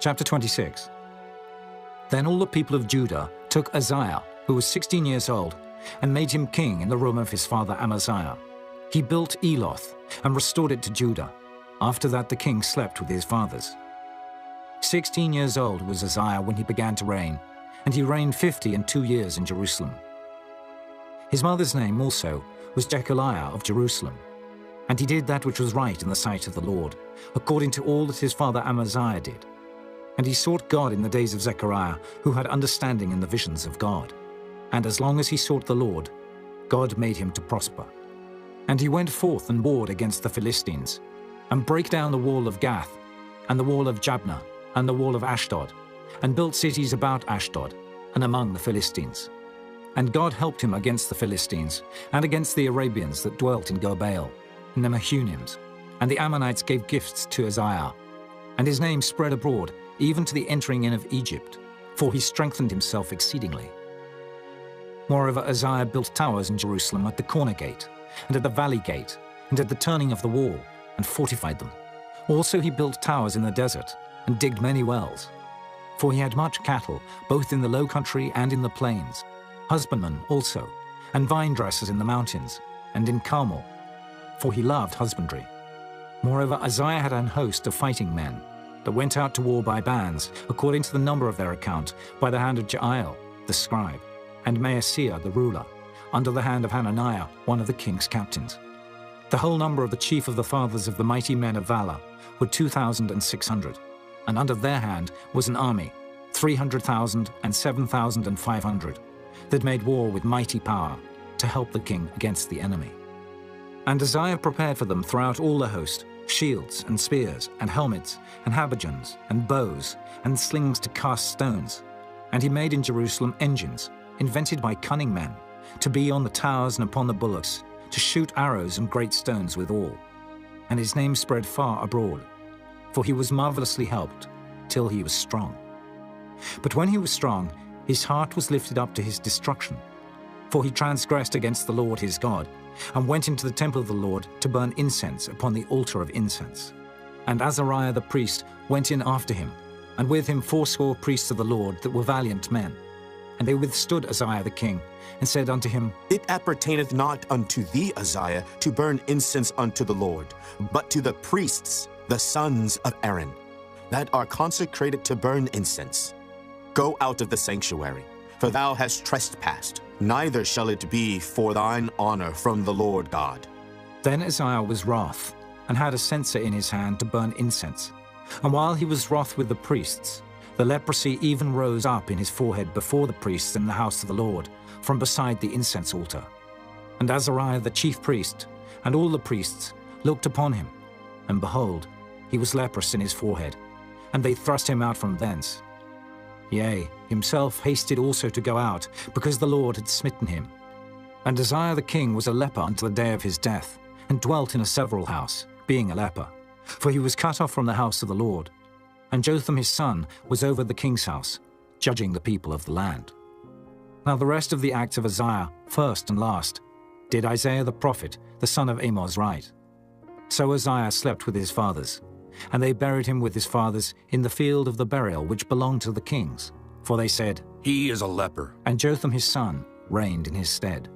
Chapter 26. Then all the people of Judah took Uzziah, who was 16 years old, and made him king in the room of his father Amaziah. He built Eloth and restored it to Judah. After that the king slept with his fathers. 16 years old was Uzziah when he began to reign, and he reigned 52 years in Jerusalem. His mother's name also was Jecoliah of Jerusalem. And he did that which was right in the sight of the Lord, according to all that his father Amaziah did. And he sought God in the days of Zechariah, who had understanding in the visions of God. And as long as he sought the Lord, God made him to prosper. And he went forth and warred against the Philistines, and brake down the wall of Gath, and the wall of Jabneh, and the wall of Ashdod, and built cities about Ashdod, and among the Philistines. And God helped him against the Philistines, and against the Arabians that dwelt in Gobel, and the Mehunims, and the Ammonites gave gifts to Uzziah. And his name spread abroad, even to the entering in of Egypt, for he strengthened himself exceedingly. Moreover, Uzziah built towers in Jerusalem at the corner gate, and at the valley gate, and at the turning of the wall, and fortified them. Also he built towers in the desert, and digged many wells. For he had much cattle, both in the low country and in the plains, husbandmen also, and vine dressers in the mountains, and in Carmel, for he loved husbandry. Moreover, Uzziah had an host of fighting men, that went out to war by bands, according to the number of their account, by the hand of Jael, the scribe, and Maaseiah, the ruler, under the hand of Hananiah, one of the king's captains. The whole number of the chief of the fathers of the mighty men of valor were 2,600, and under their hand was an army, 300,000 and 7,500, that made war with mighty power, to help the king against the enemy. And Uzziah prepared for them throughout all the host, shields and spears and helmets and habergeons and bows and slings to cast stones. And he made in Jerusalem engines, invented by cunning men, to be on the towers and upon the bullocks, to shoot arrows and great stones withal. And his name spread far abroad, for he was marvelously helped, till he was strong. But when he was strong, his heart was lifted up to his destruction, for he transgressed against the Lord his God, and went into the temple of the Lord to burn incense upon the altar of incense. And Azariah the priest went in after him, and with him 80 priests of the Lord that were valiant men. And they withstood Uzziah the king, and said unto him, It appertaineth not unto thee, Uzziah, to burn incense unto the Lord, but to the priests, the sons of Aaron, that are consecrated to burn incense. Go out of the sanctuary, for thou hast trespassed, neither shall it be for thine honor from the Lord God. Then Uzziah was wroth, and had a censer in his hand to burn incense. And while he was wroth with the priests, the leprosy even rose up in his forehead before the priests in the house of the Lord, from beside the incense altar. And Azariah the chief priest, and all the priests, looked upon him, and behold, he was leprous in his forehead, and they thrust him out from thence. Yea, himself hasted also to go out, because the Lord had smitten him. And Uzziah the king was a leper unto the day of his death, and dwelt in a several house, being a leper, for he was cut off from the house of the Lord. And Jotham his son was over the king's house, judging the people of the land. Now the rest of the acts of Uzziah, first and last, did Isaiah the prophet, the son of Amoz, write. So Uzziah slept with his fathers, and they buried him with his fathers in the field of the burial which belonged to the kings. For they said, He is a leper. And Jotham his son reigned in his stead.